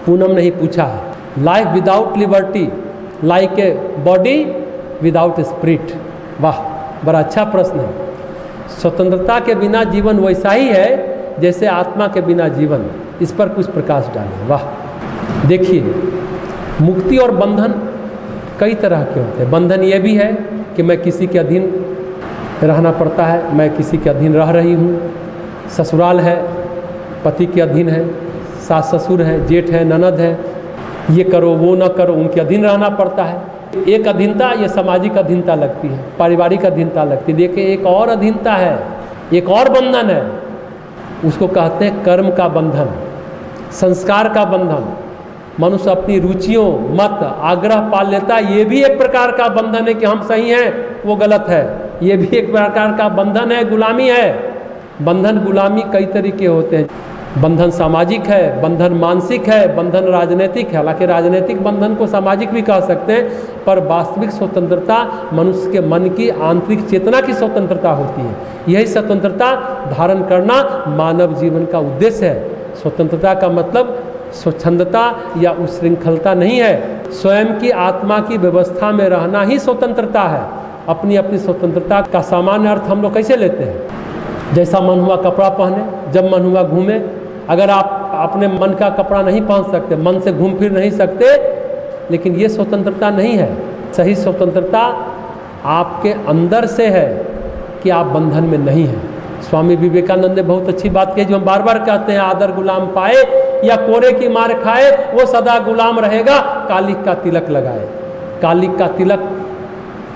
पूनम ने ही पूछा है, life without liberty like a body without spirit. वाह, बड़ा अच्छा प्रश्न है। स्वतंत्रता के बिना जीवन वैसा ही है जैसे आत्मा के बिना जीवन। इस पर कुछ प्रकाश डालें। वाह, देखिए, मुक्ति और बंधन कई तरह के होते हैं। बंधन ये भी है कि मैं किसी के अधीन रहना पड़ता है, मैं किसी के अधीन रह रही हूँ, ससुराल है, पति के अधीन है, सास ससुर है, जेठ है, ननद है, ये करो वो ना करो, उनके अधीन रहना पड़ता है। एक अधीनता ये सामाजिक अधीनता लगती है, पारिवारिक अधीनता लगती है। देखिए, एक और अधीनता है, एक और बंधन है, उसको कहते हैं कर्म का बंधन, संस्कार का बंधन। मनुष्य अपनी रुचियों, मत, आग्रह पाल लेता है। ये भी एक प्रकार का बंधन है कि हम सही हैं, वो गलत है। ये भी एक प्रकार का बंधन है, गुलामी है। बंधन गुलामी कई तरीके होते हैं। बंधन सामाजिक है, बंधन मानसिक है, बंधन राजनीतिक है। हालांकि राजनीतिक बंधन को सामाजिक भी कह सकते हैं, पर वास्तविक स्वतंत्रता मनुष्य के मन की आंतरिक चेतना की स्वतंत्रता होती है। यही स्वतंत्रता धारण करना मानव जीवन का उद्देश्य है। स्वतंत्रता का मतलब स्वच्छंदता या उच्छृंखलता नहीं है। स्वयं की आत्मा की व्यवस्था में रहना ही स्वतंत्रता है। अपनी अपनी स्वतंत्रता का सामान्य अर्थ हम लोग कैसे लेते हैं? जैसा मन हुआ कपड़ा पहने, जब मन हुआ घूमे। अगर आप अपने मन का कपड़ा नहीं पहन सकते, मन से घूम फिर नहीं सकते, लेकिन ये स्वतंत्रता नहीं है। सही स्वतंत्रता आपके अंदर से है कि आप बंधन में नहीं हैं। स्वामी विवेकानंद ने बहुत अच्छी बात कही, जो हम बार बार कहते हैं, आदर गुलाम पाए या कोरे की मार खाए, वो सदा गुलाम रहेगा, कालिक का तिलक लगाए। कालिक का तिलक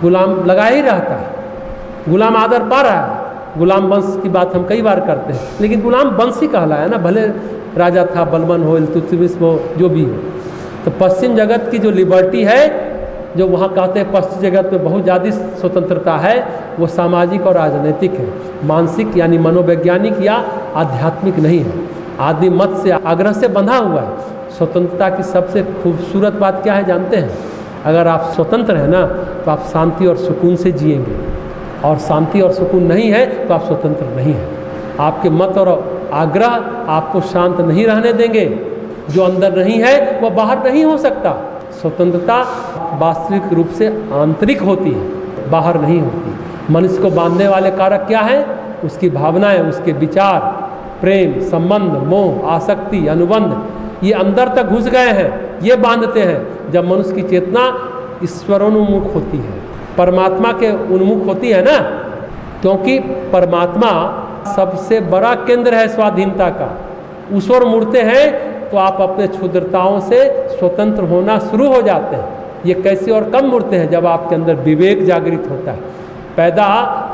गुलाम लगाया ही रहता है। गुलाम आदर पा रहा है। गुलाम वंश की बात हम कई बार करते हैं, लेकिन गुलाम वंश ही कहलाया ना, भले राजा था, बलबन हो, इल्तुतमिश हो, जो भी हो। तो पश्चिम जगत की जो लिबर्टी है, जो वहाँ कहते हैं पश्चिम जगत में बहुत ज़्यादा स्वतंत्रता है, वो सामाजिक और राजनीतिक है। मानसिक यानी मनोवैज्ञानिक या आध्यात्मिक नहीं है। आदि मत से, आग्रह से बंधा हुआ है। स्वतंत्रता की सबसे खूबसूरत बात क्या है जानते हैं? अगर आप स्वतंत्र हैं ना, तो आप शांति और सुकून से जिएंगे, और शांति और सुकून नहीं है तो आप स्वतंत्र नहीं हैं। आपके मत और आग्रह आपको शांत नहीं रहने देंगे। जो अंदर नहीं है वह बाहर नहीं हो सकता। स्वतंत्रता वास्तविक रूप से आंतरिक होती है, बाहर नहीं होती। मनुष्य को बांधने वाले कारक क्या हैं? उसकी भावनाएं, उसके विचार, प्रेम, संबंध, मोह, आसक्ति, अनुबंध, ये अंदर तक घुस गए हैं, ये बांधते हैं। जब मनुष्य की चेतना ईश्वरोन्मुख होती है, परमात्मा के उन्मुख होती है ना, क्योंकि परमात्मा सबसे बड़ा केंद्र है स्वाधीनता का। उस ओर मुड़ते हैं तो आप अपने क्षुद्रताओं से स्वतंत्र होना शुरू हो जाते हैं। ये कैसे और कब मुड़ते हैं? जब आपके अंदर विवेक जागृत होता है। पैदा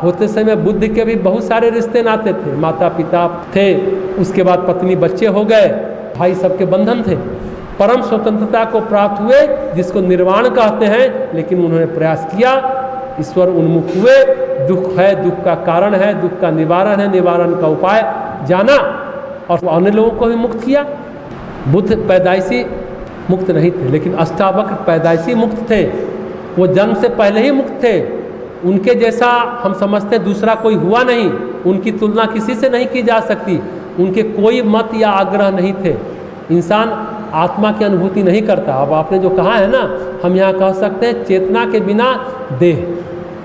होते समय बुद्धि के भी बहुत सारे रिश्ते नाते थे, माता पिता थे, उसके बाद पत्नी बच्चे हो गए, भाई सबके बंधन थे। परम स्वतंत्रता को प्राप्त हुए, जिसको निर्वाण कहते हैं, लेकिन उन्होंने प्रयास किया, ईश्वर उन्मुख हुए। दुख है, दुख का कारण है, दुख का निवारण है, निवारण का उपाय जाना, और अन्य लोगों को भी मुक्त किया। बुद्ध पैदाइशी मुक्त नहीं थे, लेकिन अष्टावक्र पैदाइशी मुक्त थे। वो जन्म से पहले ही मुक्त थे। उनके जैसा हम समझते हैं दूसरा कोई हुआ नहीं। उनकी तुलना किसी से नहीं की जा सकती। उनके कोई मत या आग्रह नहीं थे। इंसान आत्मा की अनुभूति नहीं करता। अब आपने जो कहा है ना, हम यहाँ कह सकते हैं चेतना के बिना देह,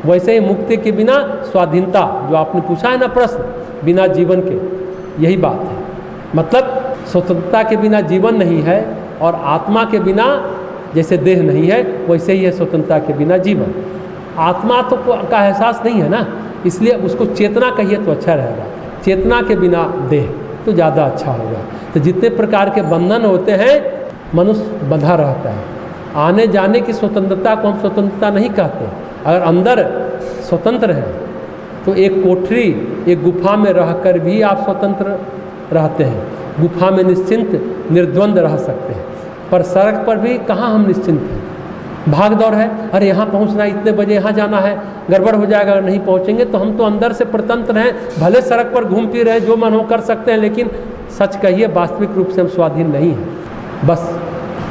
वैसे ही मुक्ति के बिना स्वाधीनता, जो आपने पूछा है ना प्रश्न, बिना जीवन के, यही बात है। मतलब स्वतंत्रता के बिना जीवन नहीं है, और आत्मा के बिना जैसे देह नहीं है, वैसे ही है स्वतंत्रता के बिना जीवन। आत्मा तो का एहसास नहीं है ना, इसलिए उसको चेतना कहिए तो अच्छा रहेगा। चेतना के बिना देह तो ज़्यादा अच्छा होगा। तो जितने प्रकार के बंधन होते हैं, मनुष्य बंधा रहता है। आने जाने की स्वतंत्रता को हम स्वतंत्रता नहीं कहते। अगर अंदर स्वतंत्र है तो एक कोठरी, एक गुफा में रहकर भी आप स्वतंत्र रहते हैं। गुफा में निश्चिंत निर्द्वंद रह सकते हैं, पर सड़क पर भी कहाँ हम निश्चिंत हैं। भाग दौड़ है, अरे यहाँ पहुँचना है, इतने बजे यहाँ जाना है, गड़बड़ हो जाएगा अगर नहीं पहुँचेंगे। तो हम तो अंदर से स्वतंत्र हैं, भले सड़क पर घूम फिर रहे, जो मन हो कर सकते हैं, लेकिन सच कहिए वास्तविक रूप से हम स्वाधीन नहीं हैं। बस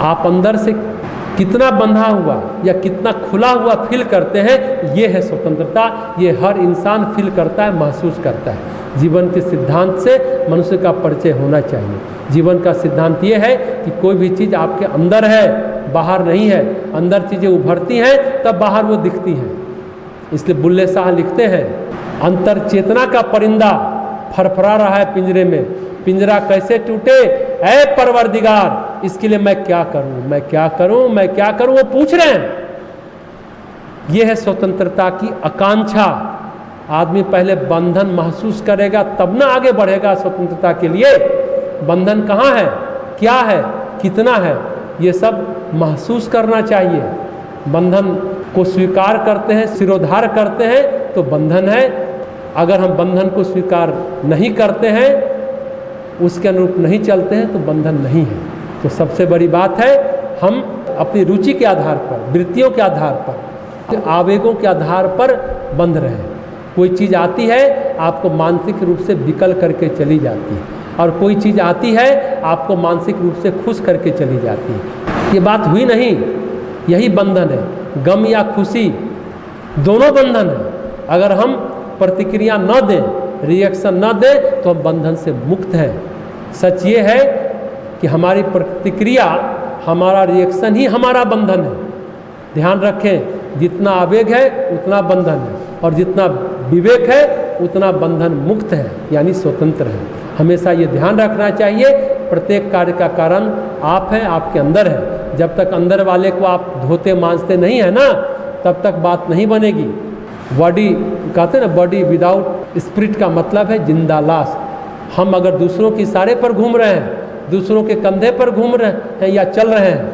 आप अंदर से कितना बंधा हुआ या कितना खुला हुआ फील करते हैं, ये है स्वतंत्रता। ये हर इंसान फील करता है, महसूस करता है। जीवन के सिद्धांत से मनुष्य का परिचय होना चाहिए। जीवन का सिद्धांत ये है कि कोई भी चीज़ आपके अंदर है, बाहर नहीं है। अंदर चीज़ें उभरती हैं तब बाहर वो दिखती हैं। इसलिए बुल्ले शाह लिखते हैं, अंतर चेतना का परिंदा फरफरा रहा है पिंजरे में, पिंजरा कैसे टूटे ऐ परवरदिगार, इसके लिए मैं क्या करूं, मैं क्या करूं, मैं क्या करूं, वो पूछ रहे हैं। ये है स्वतंत्रता की आकांक्षा। आदमी पहले बंधन महसूस करेगा तब ना आगे बढ़ेगा स्वतंत्रता के लिए। बंधन कहाँ है, क्या है, कितना है, ये सब महसूस करना चाहिए। बंधन को स्वीकार करते हैं, सिरोधार करते हैं तो बंधन है। अगर हम बंधन को स्वीकार नहीं करते हैं, उसके अनुरूप नहीं चलते हैं तो बंधन नहीं है। तो सबसे बड़ी बात है हम अपनी रुचि के आधार पर, वृत्तियों के आधार पर, आवेगों के आधार पर बंध रहे हैं। कोई चीज़ आती है आपको मानसिक रूप से विकल करके चली जाती है, और कोई चीज़ आती है आपको मानसिक रूप से खुश करके चली जाती है। ये बात हुई नहीं, यही बंधन है। गम या खुशी दोनों बंधन है। अगर हम प्रतिक्रिया न दें, रिएक्शन न दें तो हम बंधन से मुक्त हैं। सच ये है कि हमारी प्रतिक्रिया, हमारा रिएक्शन ही हमारा बंधन है। ध्यान रखें, जितना आवेग है उतना बंधन है, और जितना विवेक है उतना बंधन मुक्त है, यानी स्वतंत्र है। हमेशा ये ध्यान रखना चाहिए, प्रत्येक कार्य का कारण आप हैं, आपके अंदर है। जब तक अंदर वाले को आप धोते मांजते नहीं है ना, तब तक बात नहीं बनेगी। बॉडी कहते हैं ना, बॉडी विदाउट स्पिरिट का मतलब है जिंदा लाश। हम अगर दूसरों के इशारे पर घूम रहे हैं, दूसरों के कंधे पर घूम रहे हैं या चल रहे हैं,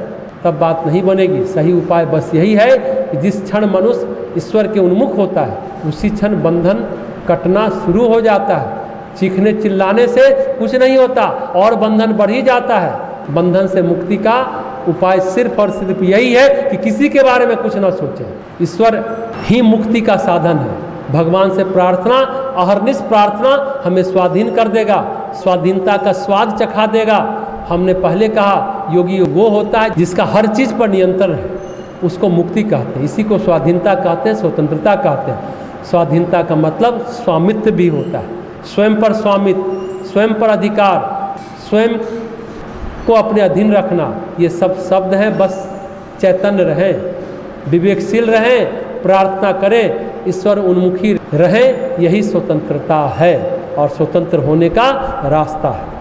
तब बात नहीं बनेगी। सही उपाय बस यही है कि जिस क्षण मनुष्य ईश्वर के उन्मुख होता है, उसी क्षण बंधन कटना शुरू हो जाता है। चीखने चिल्लाने से कुछ नहीं होता, और बंधन बढ़ ही जाता है। बंधन से मुक्ति का उपाय सिर्फ और सिर्फ यही है कि किसी के बारे में कुछ ना सोचें। ईश्वर ही मुक्ति का साधन है। भगवान से प्रार्थना, अहरनिश प्रार्थना हमें स्वाधीन कर देगा, स्वाधीनता का स्वाद चखा देगा। हमने पहले कहा योगी वो होता है जिसका हर चीज़ पर नियंत्रण है, उसको मुक्ति कहते हैं। इसी को स्वाधीनता कहते हैं, स्वतंत्रता कहते हैं। स्वाधीनता का मतलब स्वामित्व भी होता है, स्वयं पर स्वामित्व, स्वयं पर अधिकार, स्वयं को अपने अधीन रखना। ये सब शब्द हैं। बस चैतन्य रहें, विवेकशील रहें, प्रार्थना करें, ईश्वर उन्मुखी रहें, यही स्वतंत्रता है और स्वतंत्र होने का रास्ता है।